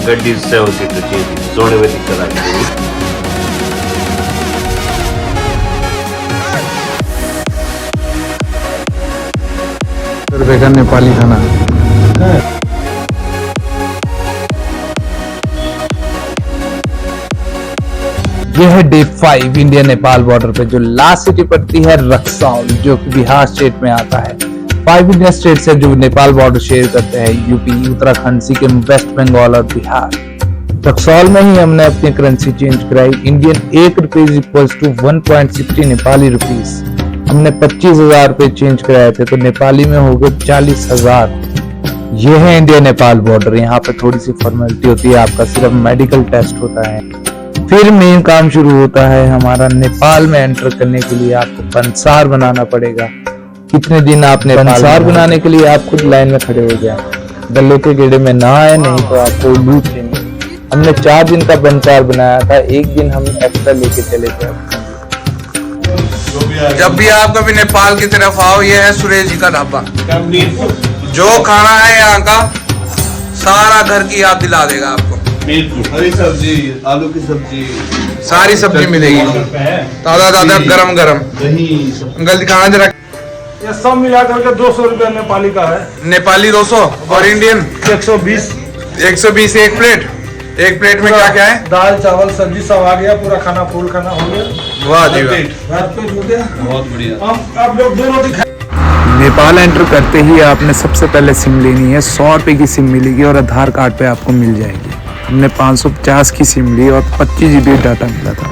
गड्डी से होती तो चीज जोड़े हुए दिक्कत आती है। रुपए का नेपाली खाना। यह है डे 5 इंडिया नेपाल बॉर्डर पे, जो लास्ट सिटी पड़ती है रक्सौल, जो कि बिहार स्टेट में आता है। 5 इंडिया स्टेट से जो नेपाल बॉर्डर शेयर करते हैं, यूपी, उत्तराखंड, सिक्किम, वेस्ट बंगाल और बिहार। रक्सौल में ही हमने अपनी करेंसी चेंज कराई। Indian 1 rupees equals to 1.60 Nepali rupees. हमने 25,000 रुपए चेंज कराए थे, तो नेपाली में हो गए 40,000। यह है इंडिया नेपाल बॉर्डर। यहाँ पे थोड़ी सी फॉर्मेलिटी होती है, आपका सिर्फ मेडिकल टेस्ट होता है, फिर मेन काम शुरू होता है हमारा। नेपाल में एंटर करने के लिए आपको पंसार बनाना पड़ेगा। कितने दिन आपने पंसार बनाने के लिए आप खुद लाइन में खड़े हो गए। गले के गेड़े में ना आए, नहीं तो आपको लूट लेंगे। हमने 4 दिन का पंसार बनाया था, 1 दिन हम एक्स्ट्रा लेके चले थे। जब भी आप कभी नेपाल की तरफ आओ, ये है सुरेश जी का ढाबा। जो खाना है यहाँ का सारा घर की याद दिला देगा आपको। हरी सब्जी, आलू की सब्जी, सारी सब्जी मिलेगी ताजा ताजा गरम गरम। अंकल दिखाना जरा। ये सब मिला करके 200 रुपया नेपाली का है। नेपाली 200 और इंडियन 120। 120 एक प्लेट। एक प्लेट में क्या क्या है? दाल चावल सब्जी सब आ गया, पूरा खाना फुल खाना हो गया। वाह जी वाह, हो गया, बहुत बढ़िया। हम आप लोग 2 रोटी खाए। नेपाल एंटर करते ही आपने सबसे पहले सिम लेनी है। 100 रुपए की सिम मिलेगी और आधार कार्ड पे आपको मिल जाएगी। हमने 550 की सिम ली और 25 GB डाटा मिला था।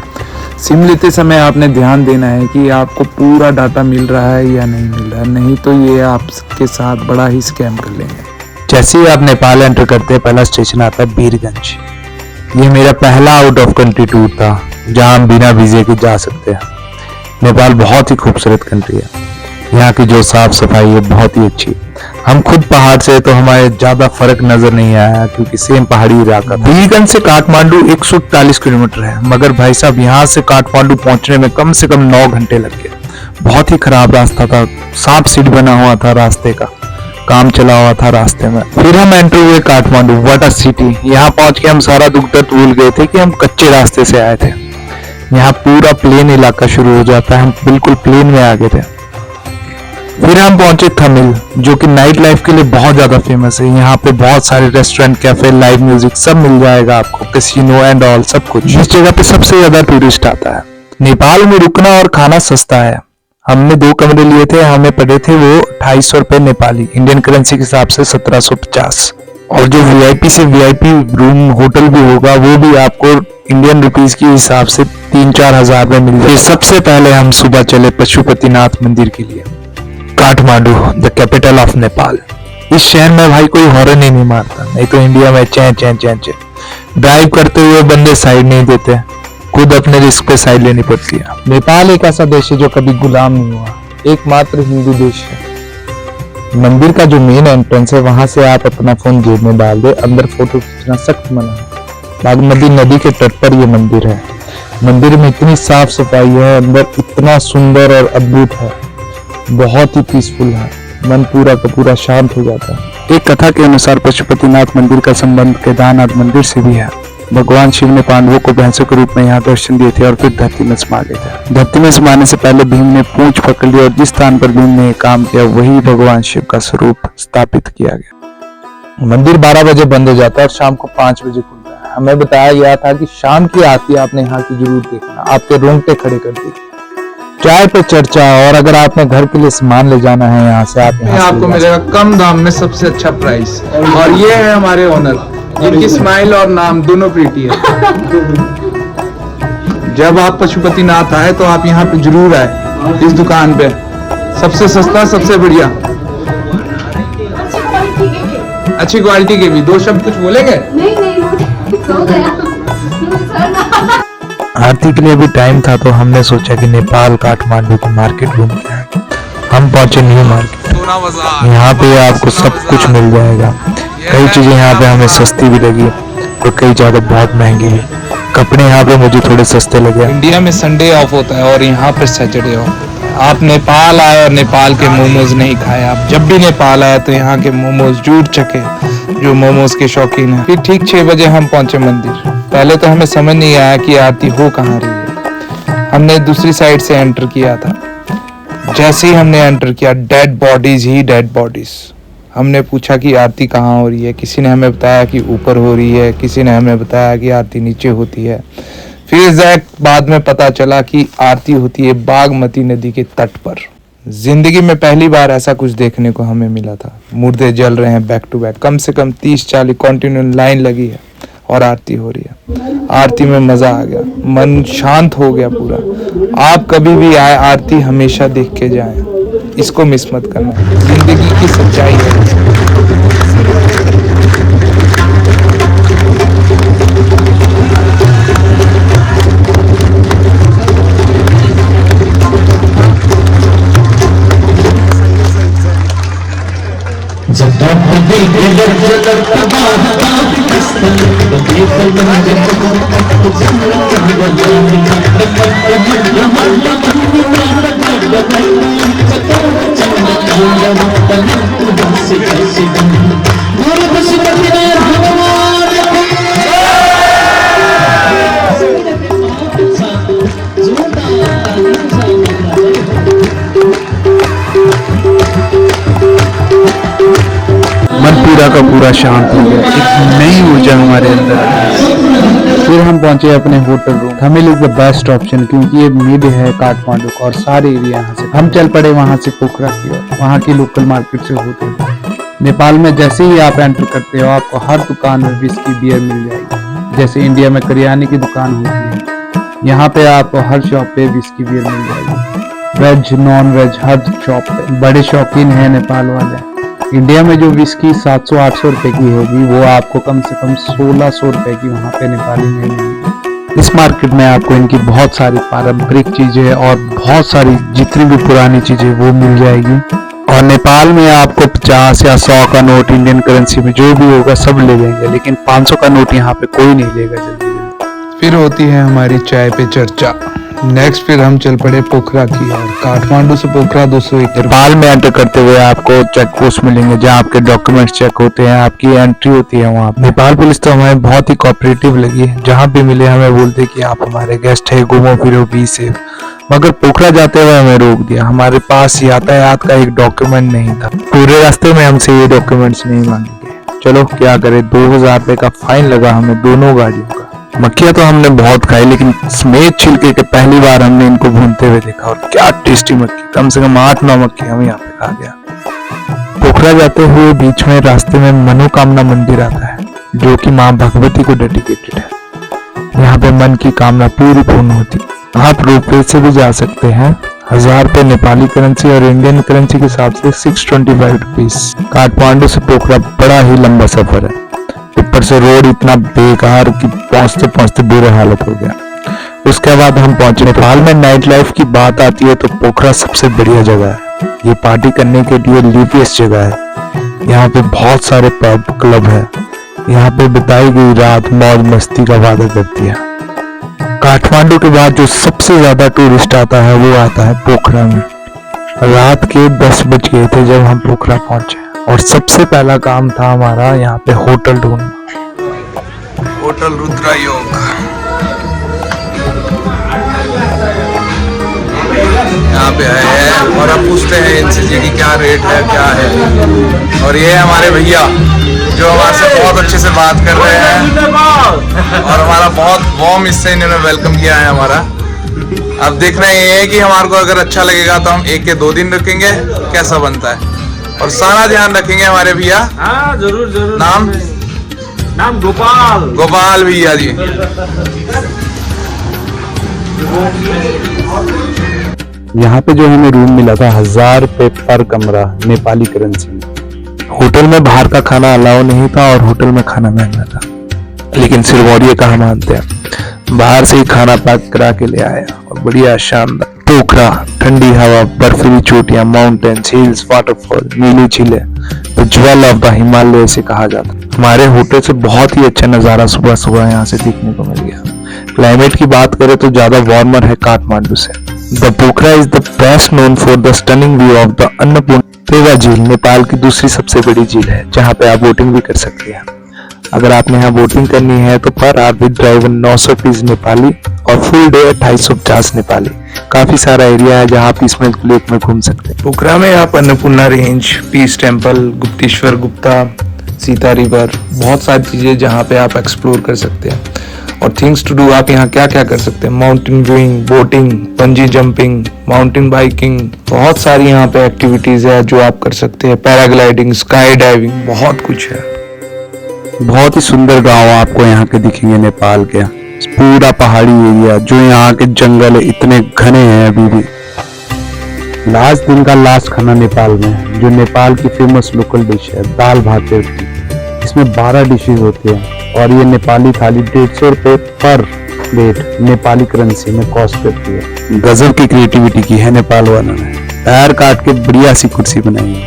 सिम लेते समय आपने ध्यान देना है कि आपको पूरा डाटा मिल रहा है या नहीं मिल रहा है, नहीं तो ये आपके साथ बड़ा ही स्कैम कर लेंगे। जैसे ही आप नेपाल एंटर करते हैं, पहला स्टेशन आता है बीरगंज। ये मेरा पहला आउट ऑफ कंट्री टूर था, जहाँ हम बिना वीजे के जा सकते हैं। नेपाल बहुत ही खूबसूरत कंट्री है। यहाँ की जो साफ सफाई है बहुत ही अच्छी। हम खुद पहाड़ से, तो हमारे ज्यादा फर्क नजर नहीं आया, क्योंकि सेम पहाड़ी इलाका। बीरगंज से काठमांडू 140 किलोमीटर है, मगर भाई साहब यहाँ से काठमांडू पहुंचने में कम से कम 9 घंटे लग गए। बहुत ही खराब रास्ता था, सांप सीढ़ बना हुआ था रास्ते का, काम चला हुआ था रास्ते में। फिर हम एंटर हुए काठमांडू, व्हाट अ सिटी। यहाँ पहुंच के हम सारा दुख दर्द भूल गए थे कि हम कच्चे रास्ते से आए थे। यहाँ पूरा प्लेन इलाका शुरू हो जाता है, हम बिल्कुल प्लेन में आ गए थे। फिर हम पहुंचे तमिल, जो कि नाइट लाइफ के लिए बहुत ज्यादा फेमस है। यहाँ पे बहुत सारे रेस्टोरेंट, कैफे, लाइव म्यूजिक सब मिल जाएगा आपको, कैसीनो एंड ऑल सब कुछ। इस जगह पे सबसे ज्यादा टूरिस्ट आता है। नेपाल में रुकना और खाना सस्ता है। हमने 2 कमरे लिए थे, हमें पड़े थे वो 250 रुपए नेपाली, इंडियन करेंसी के हिसाब से 1750। और जो VIP से VIP रूम होटल भी होगा, वो भी आपको इंडियन रुपीज के हिसाब से 3-4 हजार में मिल जाए। सबसे पहले हम सुबह चले पशुपतिनाथ मंदिर के लिए। Kathmandu, the capital of Nepal. इस शहर में भाई कोई हॉर्न ही नहीं मारता, नहीं तो इंडिया में चैं चैं चैं चैं। ड्राइव करते हुए बंदे साइड नहीं देते, खुद अपने रिस्क पे साइड लेनी पड़ती है। नेपाल एक ऐसा देश है जो कभी गुलाम नहीं हुआ, एकमात्र हिंदू देश है। मंदिर का जो मेन एंट्रेंस है, वहां से आप अपना फोन जेब में डाल दे, अंदर फोटो खींचना सख्त मना है। बागमती नदी के तट पर यह मंदिर है। मंदिर में इतनी साफ सफाई है, अंदर इतना सुंदर और अद्भुत है, बहुत ही पीसफुल है, मन पूरा का पूरा शांत हो जाता है। एक कथा के अनुसार पशुपतिनाथ मंदिर का संबंध केदारनाथ मंदिर से भी है। भगवान शिव ने पांडवों को भैंसों के रूप में यहाँ दर्शन दिए थे और फिर धरती में समा गए थे। धरती में समाने से पहले भीम ने पूंछ पकड़ ली और जिस स्थान पर भीम ने काम किया, वही भगवान शिव का स्वरूप स्थापित किया गया। मंदिर 12 बजे बंद हो जाता है और शाम को 5 बजे खुलता है। हमें बताया गया था कि शाम की आरती आपने यहाँ की जरूर देखना, आपके रोंगटे खड़े कर देगी। चाय पे चर्चा, और अगर आपने घर के लिए सामान ले जाना है यहाँ से, आपको मिलेगा कम दाम में सबसे अच्छा प्राइस। और ये है हमारे ओनर, जिनकी स्माइल और नाम दोनों प्रीति है। जब आप पशुपतिनाथ आए तो आप यहाँ पे जरूर आए, इस दुकान पे सबसे सस्ता, सबसे बढ़िया, अच्छी क्वालिटी के भी। 2 शब्द कुछ बोलेंगे? नहीं सो गया। आरती के लिए भी टाइम था, तो हमने सोचा कि नेपाल काठमांडू की मार्केट घूमते हैं। हम पहुंचे न्यू मार्केट। यहाँ पे आपको सब कुछ मिल जाएगा। कई चीजें यहाँ पे हमें सस्ती भी लगी, तो कई जगह बहुत महंगी भी। कपड़े यहाँ पे मुझे थोड़े सस्ते लगे। इंडिया में संडे ऑफ होता है और यहाँ पे सैटरडे ऑफ होता है। आप नेपाल आए और नेपाल के मोमोज नहीं खाए। आप जब भी नेपाल आए तो यहाँ के मोमोज जरूर चखे, जो मोमोज के शौकीन हैं। फिर ठीक 6 बजे हम पहुंचे मंदिर। पहले तो हमें समझ नहीं आया कि आरती हो कहाँ रही है। हमने दूसरी साइड से एंटर किया था। जैसे ही हमने एंटर किया, डेड बॉडीज ही डेड बॉडीज। हमने पूछा कि आरती कहाँ हो रही है। किसी ने हमें बताया कि ऊपर हो रही है, किसी ने हमें बताया कि आरती नीचे होती है। फिर एग्जैक्ट बाद में पता चला कि आरती होती है बागमती नदी के तट पर। जिंदगी में पहली बार ऐसा कुछ देखने को हमें मिला था। मुर्दे जल रहे हैं बैक टू बैक, कम से कम 30-40 कंटिन्यू लाइन लगी है और आरती हो रही है। आरती में मजा आ गया, मन शांत हो गया पूरा। आप कभी भी आए, आरती हमेशा देख के जाएं, इसको मिस मत करना। जिंदगी की सच्चाई है। मन पूरा का पूरा शांत हो गया, एक नई ऊर्जा हमारे अंदर आई। फिर हम पहुंचे अपने होटल रूम। हमें लगा बेस्ट ऑप्शन, क्योंकि ये मिड है काठमांडू का और सारे एरिया यहाँ से। हम चल पड़े वहाँ से पोखरा की ओर, वहाँ की लोकल मार्केट से होते हुए। नेपाल में जैसे ही आप एंटर करते हो, आपको हर दुकान में विस्की बियर मिल जाएगी। जैसे इंडिया में करियाने की दुकान होती है, यहाँ पे आपको हर शॉप पे विस्की बियर मिल जाएगी। वेज नॉन वेज हर शॉप पे। बड़े शौकीन है नेपाल वाले। इंडिया में जो विस्की 700-800 रुपए की होगी, वो आपको कम से कम 1600 रुपए की वहाँ पे नेपाली में मिलेगी। इस मार्केट में आपको इनकी बहुत सारी पारंपरिक चीजें और बहुत सारी जितनी भी पुरानी चीजें वो मिल जाएगी। और नेपाल में आपको 50 या 100 का नोट इंडियन करेंसी में जो भी होगा सब ले लेंगे, लेकिन 500 का नोट यहाँ पे कोई नहीं लेगा जल्दी। फिर होती है हमारी चाय पे चर्चा। नेक्स्ट फिर हम चल पड़े पोखरा की ओर। काठमांडू से पोखरा 201। नेपाल में एंटर करते हुए आपको चेक पोस्ट मिलेंगे, जहाँ आपके डॉक्यूमेंट्स चेक होते हैं, आपकी एंट्री होती है वहाँ। नेपाल पुलिस तो हमें बहुत ही कोऑपरेटिव लगी है। जहाँ भी मिले हमें बोलते कि आप हमारे गेस्ट है, घूमो फिरो, बी सेफ। मगर पोखरा जाते हुए हमें रोक दिया। हमारे पास यातायात का एक डॉक्यूमेंट नहीं था। पूरे रास्ते में हमसे ये डॉक्यूमेंट्स नहीं मांगे गए। चलो क्या करे, 2000 रुपए का फाइन लगा हमें दोनों गाड़ियों का। मक्खियाँ तो हमने बहुत खाई, लेकिन समेत छिलके के पहली बार हमने इनको भूनते हुए देखा। और क्या टेस्टी मक्खी, कम से कम 8-9 मक्खी हम यहाँ पे खा गया। पोखरा जाते हुए बीच में रास्ते में मनोकामना मंदिर आता है, जो कि माँ भगवती को डेडिकेटेड है। यहाँ पे मन की कामना पूरी पूर्ण होती है। आप रोपवे से भी जा सकते हैं। 1000 रुपए नेपाली करेंसी और इंडियन करेंसी के हिसाब से 625 रुपीज। काठमांडू से पोखरा बड़ा ही लंबा सफर है। ऊपर से रोड इतना बेकार कि पहुंचते पहुंचते बुरे हालत हो गया। उसके बाद हम पहुंचे। नेपाल में नाइट लाइफ की बात आती है तो पोखरा सबसे बढ़िया जगह है। ये पार्टी करने के लिए लिवियस्ट जगह है। यहाँ पे बहुत सारे पब क्लब है। यहाँ पे बिताई गई रात मौज मस्ती का वादा करती है। काठमांडू के बाद जो सबसे ज्यादा टूरिस्ट आता है वो आता है पोखरा में। रात के 10 बज गए थे जब हम पोखरा पहुंचे और सबसे पहला काम था हमारा यहाँ पे होटल ढूंढना। होटल रुद्रा योग। यहाँ पे आए हैं और अब पूछते हैं इनसे जी की क्या रेट है, क्या है। और ये हमारे भैया जो हमारे से बहुत अच्छे से बात कर रहे हैं और हमारा बहुत वार्म इससे इन्होंने वेलकम किया है हमारा। अब देखना ये है कि हमारे को अगर अच्छा लगेगा तो हम 1 के 2 दिन रखेंगे, कैसा बनता है। और सारा ध्यान रखेंगे हमारे भैया। हाँ जरूर जरूर। नाम गोपाल। गोपाल भैया जी। यहाँ पे जो हमें रूम मिला था 1000 रुपए पर कमरा नेपाली करेंसी में। होटल में बाहर का खाना अलाउ नहीं था और होटल में खाना महंगा था, लेकिन सिरमौरिया कहाँ मानते हैं। बाहर से ही खाना पैक करा के ले आया और बढ़िया शानदार। पोखरा, ठंडी हवा, बर्फीली चोटियां, माउंटेन्स, हिल्स, वाटरफॉल, नीली झीलें, तो ज्वेल ऑफ द हिमालय से कहा जाता है। हमारे होटल से बहुत ही अच्छा नज़ारा सुबह सुबह यहाँ से देखने को मिल गया। क्लाइमेट की बात करें तो ज्यादा वार्मर है काठमांडू से। The Pokhara is the best known for the stunning view of the Annapurna झील नेपाल की दूसरी सबसे बड़ी झील है जहां पे आप बोटिंग भी कर सकते हैं। अगर आपने यहाँ बोटिंग करनी है तो per hour with driver 900 rupees Nepali और फुल डे 250 नेपाली। काफी सारा एरिया है जहाँ आप इसमें लेक में घूम सकते हैं। पोखरा में आप Annapurna range, peace temple, Gupteshwar Gupta, Sita river, बहुत सारी चीजें जहाँ पे आप एक्सप्लोर कर सकते हैं। और थिंग्स टू डू, आप यहाँ क्या क्या कर सकते हैं, mountain viewing, boating, bungee jumping, mountain biking, बहुत सारी यहाँ पे एक्टिविटीज है जो आप कर सकते हैं। पैराग्लाइडिंग, स्काई डाइविंग, बहुत कुछ है। बहुत ही सुंदर गांव आपको यहाँ के दिखेंगे नेपाल के। पूरा पहाड़ी एरिया, जो यहाँ के जंगल इतने घने हैं अभी भी। लास्ट दिन का लास्ट खाना नेपाल में है, जो नेपाल की फेमस लोकल डिश है, दाल भात रोटी। इसमें 12 डिशेज होती हैं और ये नेपाली थाली 150 रुपये पर प्लेट नेपाली करेंसी में कॉस्ट करती है। गजब की क्रिएटिविटी की है नेपाल वालों ने, पैर काट के बढ़िया सी कुर्सी बनाई है।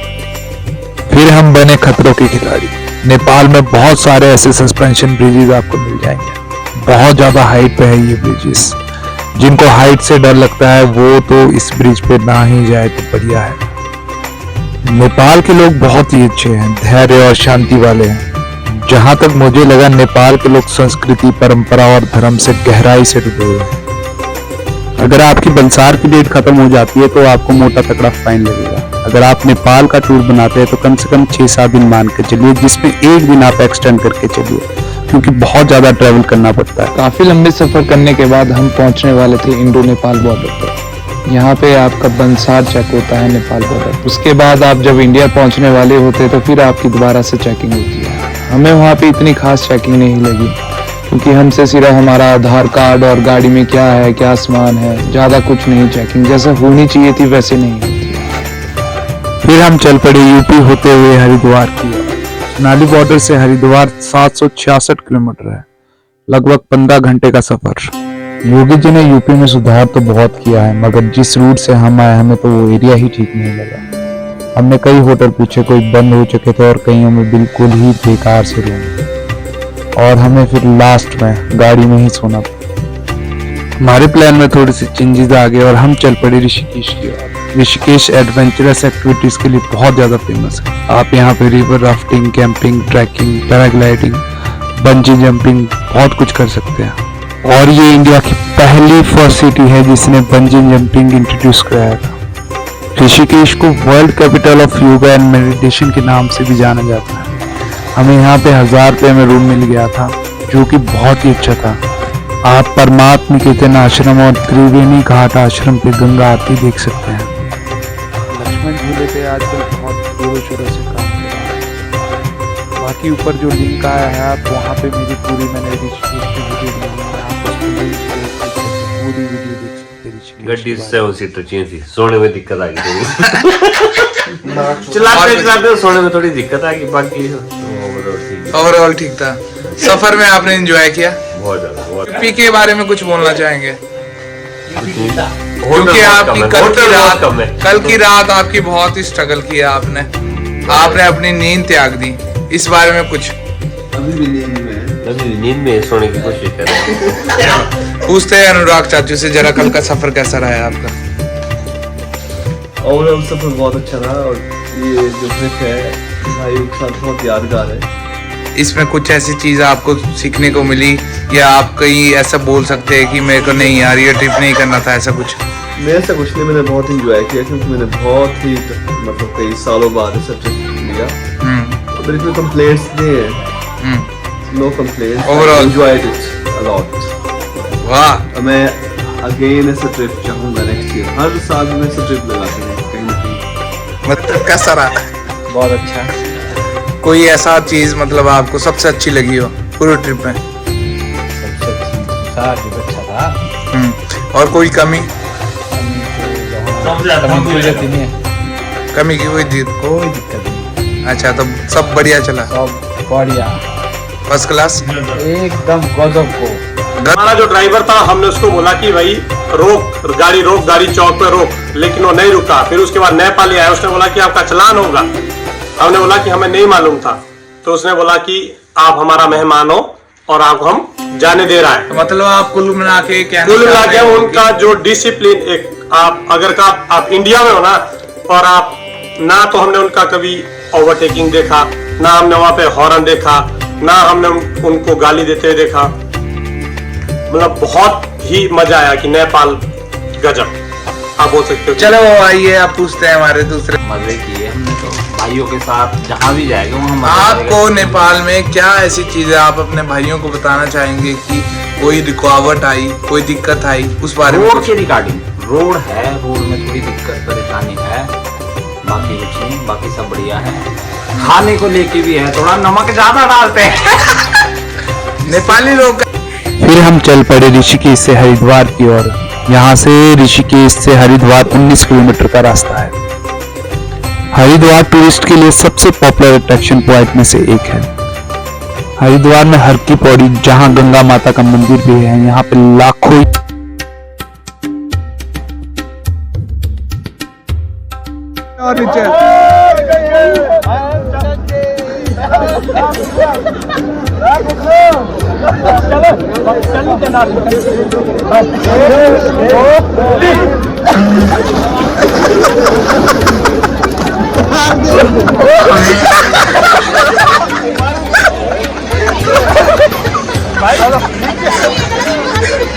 फिर हम बने खतरों के खिलाड़ी। नेपाल में बहुत सारे ऐसे सस्पेंशन ब्रिजेस आपको मिल जाएंगे। बहुत ज्यादा हाइट पे है ये ब्रिजेस। जिनको हाइट से डर लगता है वो तो इस ब्रिज पे ना ही जाए तो बढ़िया है। नेपाल के लोग बहुत ही अच्छे हैं, धैर्य और शांति वाले हैं। जहां तक मुझे लगा नेपाल के लोग संस्कृति, परंपरा और धर्म से गहराई से डूबे हुए हैं। अगर आपकी बलसार की डेट खत्म हो जाती है तो आपको मोटा तगड़ा फाइन लगेगा। अगर आप नेपाल का टूर बनाते हैं तो कम से कम 6-7 दिन मान के चलिए, जिसमें एक दिन आप एक्सटेंड करके चलिए, क्योंकि बहुत ज्यादा ट्रेवल करना पड़ता है। काफी लंबे सफर करने के बाद हम पहुंचने वाले थे इंडो नेपाल बॉर्डर पर। यहाँ पे आपका बंसार चेक होता है नेपाल बॉर्डर। उसके बाद आप जब इंडिया पहुंचने वाले होते तो फिर आपकी दोबारा से चेकिंग होती है। हमें वहाँ पे इतनी खास चेकिंग नहीं लगी, क्योंकि हमसे सिर्फ हमारा आधार कार्ड और गाड़ी में क्या है, क्या सामान है, ज्यादा कुछ नहीं चेकिंग। जैसे होनी चाहिए थी वैसे नहीं होती है। फिर हम चल पड़े यूपी होते हुए हरिद्वार की ओर। सोनाली बॉर्डर से हरिद्वार 766 किलोमीटर है, लगभग 15 घंटे का सफर। योगी जी ने यूपी में सुधार तो बहुत किया है, मगर जिस रूट से हम आए हमें तो वो एरिया ही ठीक नहीं लगा। हमने कई होटल पूछे, कोई बंद हो चुके थे और कईयों में बिल्कुल ही बेकार से रूम, और हमें फिर लास्ट में गाड़ी में ही सोना पड़ा। हमारे प्लान में थोड़ी सी चेंजेस आ गए और हम चल पड़े ऋषिकेश की ओर। ऋषिकेश एडवेंचरस एक्टिविटीज के लिए बहुत ज्यादा फेमस है। आप यहाँ पे river rafting, camping, trekking, paragliding, bungee jumping, बहुत कुछ कर सकते हैं। और ये इंडिया की पहली फर्स्ट सिटी है जिसने बंजी जंपिंग इंट्रोड्यूस कराया था। ऋषिकेश को world capital of yoga and meditation के नाम से भी जाना जाता है। हमें यहाँ पे 1000 रुपये में रूम मिल गया था, जो कि बहुत ही अच्छा था। आप परमात्मा निकेतन आश्रम और त्रिवेणी घाट आश्रम पे गंगा आरती देख सकते हैं। लक्ष्मण झूले पे आजकल बहुत जोरों शोरों से काम चल रहा है। बाकी ऊपर जो लिंक आया है, आप वहाँ पे मेरी मैंने ऋषिकेश की वीडियो बनाई है, आप उसको लिंक पे पूरी वीडियो देख सकते हैं। गड्डी 7 सीटर चाहिए थी, सोने में दिक्कत आ गई। चलाते सोने में थोड़ी दिक्कत आ गई, बाकी ओवरऑल ठीक था। सफर में आपने एंजॉय किया? बहुत ज्यादा। यूपी के बारे में कुछ बोलना चाहेंगे? क्योंकि आपकी कल की रात आपकी बहुत ही स्ट्रगल किया आपने अपनी नींद त्याग दी। इस बारे में कुछ? अभी भी नींद में सोने की कोशिश कर रहे हैं। पूछते हैं अनुराग चाचू से, जरा कल का सफर कैसा रहा आपका? ओवरऑल सफर बहुत अच्छा रहा और ये जो ट्रिप है भाइयों के साथ बहुत यादगार है। इसमें कुछ ऐसी चीज आपको सीखने को मिली, या आप कहीं ऐसा बोल सकते हैं कि मेरे को नहीं यार ये ट्रिप नहीं करना था, ऐसा कुछ? मेरे से कुछ नहीं, मैंने बहुत इंजॉय किया, क्योंकि मैंने बहुत ही मतलब कई सालों बाद ऐसा ट्रिप लिया। तो इसमें कंप्लेंट्स नहीं है, no complaints, overall enjoyed it a lot. वाह, मैं अगेन ऐसा ट्रिप चाहूंगा नेक्स्ट ईयर। हर साल में ऐसा ट्रिप लगाते हैं कहीं ना कहीं। मतलब कैसा रहा? बहुत अच्छा। कोई ऐसा चीज मतलब आपको सबसे अच्छी लगी हो पूरे ट्रिप में? सबसे अच्छा था। और कोई कमी? कमी की कोई दिक्कत नहीं। अच्छा, तो सब बढ़िया चला? सब बढ़िया, फर्स्ट क्लास, एकदम गजब को। हमारा जो ड्राइवर था, हमने उसको बोला कि भाई रोक गाड़ी चौक पे रोक, लेकिन वो नहीं रुका। फिर उसके बाद नेपाली आया, उसने बोला कि आपका चालान होगा। हमने बोला कि हमें नहीं मालूम था, तो उसने बोला कि आप हमारा मेहमान हो और आपको हम जाने दे रहा है। मतलब आप कुल मिला के क्या कुल मिला के उनका जो डिसिप्लिन, एक आप इंडिया में हो ना, और आप ना तो हमने उनका कभी ओवरटेकिंग देखा, ना हमने वहां पे हॉर्न देखा, ना हमने उनको गाली देते हुए देखा। मतलब बहुत ही मजा आया कि नेपाल गजब, आप बोल सकते हो। चलो आइए आप पूछते हैं हमारे दूसरे। मजे किए हमने तो भाइयों के साथ, जहाँ भी जाएंगे वहाँ मजा आपको नेपाल में क्या ऐसी चीजें आप अपने भाइयों को बताना चाहेंगे कि कोई रुकावट आई, कोई दिक्कत आई, उस बारे में? रोड के रिगार्डिंग, रोड है, रोड में थोड़ी दिक्कत परेशानी है, बाकी कुछ नहीं, बाकी सब बढ़िया है। खाने को लेके भी है, थोड़ा नमक ज्यादा डालते हैं नेपाली लोग। फिर हम चल पड़े ऋषिकेश से हरिद्वार की ओर। यहाँ से ऋषिकेश से हरिद्वार 19 किलोमीटर का रास्ता है। हरिद्वार टूरिस्ट के लिए सबसे पॉपुलर अट्रैक्शन पॉइंट में से एक है। हरिद्वार में हर की पौड़ी, जहाँ गंगा माता का मंदिर भी है, यहाँ पे लाखों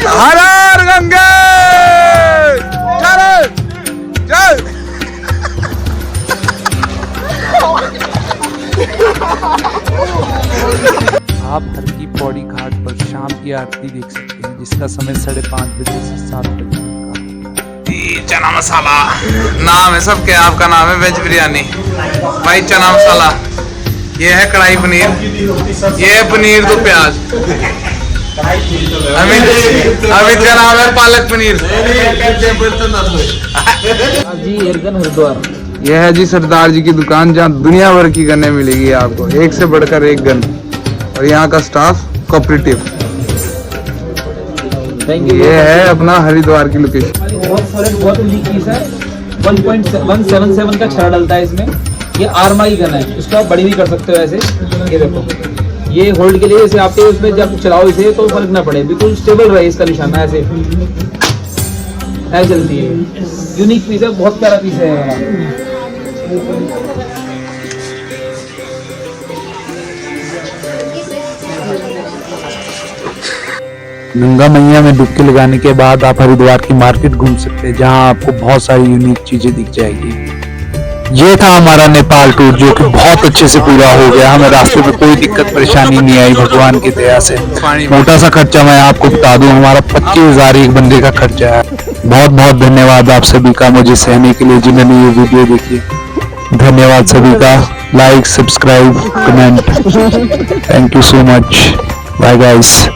हर हर गंगे, चल चल। आप हर की पौड़ी घाट पर शाम की आरती देख सकते हैं, जिसका समय 5:30 बजे से 7 बजे तक का। चना मसाला नाम है सबके। आपका नाम है वेज बिरयानी भाई। चना मसाला, ये है कढ़ाई पनीर, ये है पनीर दो प्याज। अमित का नाम है पालक पनीर। यह है जी सरदार जी की दुकान, जहाँ दुनिया भर की गन्ने मिलेगी आपको, एक से बढ़कर एक गन। और यहाँ का स्टाफ कोऑपरेटिव। ये है अपना हरिद्वार की लोकेशन। बहुत लीक सर 1.177 का छड़ा डलता है इसमें। ये आरमा की गन है, इसको आप बड़ी भी कर सकते हो ऐसे। ये देखो, ये होल्ड के लिए इसे आप उसमें जब चलाओ इसे तो फर्क ना पड़े, बिल्कुल स्टेबल रहे इसका निशाना ऐसे चलती है। यूनिक पीस है, बहुत प्यारा पीस है। गंगा मैया में डुबकी लगाने के बाद आप हरिद्वार की मार्केट घूम सकते हैं, जहां आपको बहुत सारी यूनिक चीजें दिख जाएगी। ये था हमारा नेपाल टूर, जो कि बहुत अच्छे से पूरा हो गया। हमें रास्ते में कोई दिक्कत परेशानी नहीं आई, भगवान की दया से। मोटा सा खर्चा मैं आपको बता दूं, हमारा 25,000 एक बंदे का खर्चा है। बहुत बहुत धन्यवाद आप सभी का मुझे सहने के लिए, जिन्होंने ये वीडियो देखी। धन्यवाद सभी का। Like, subscribe, comment. Thank you so much. Bye guys.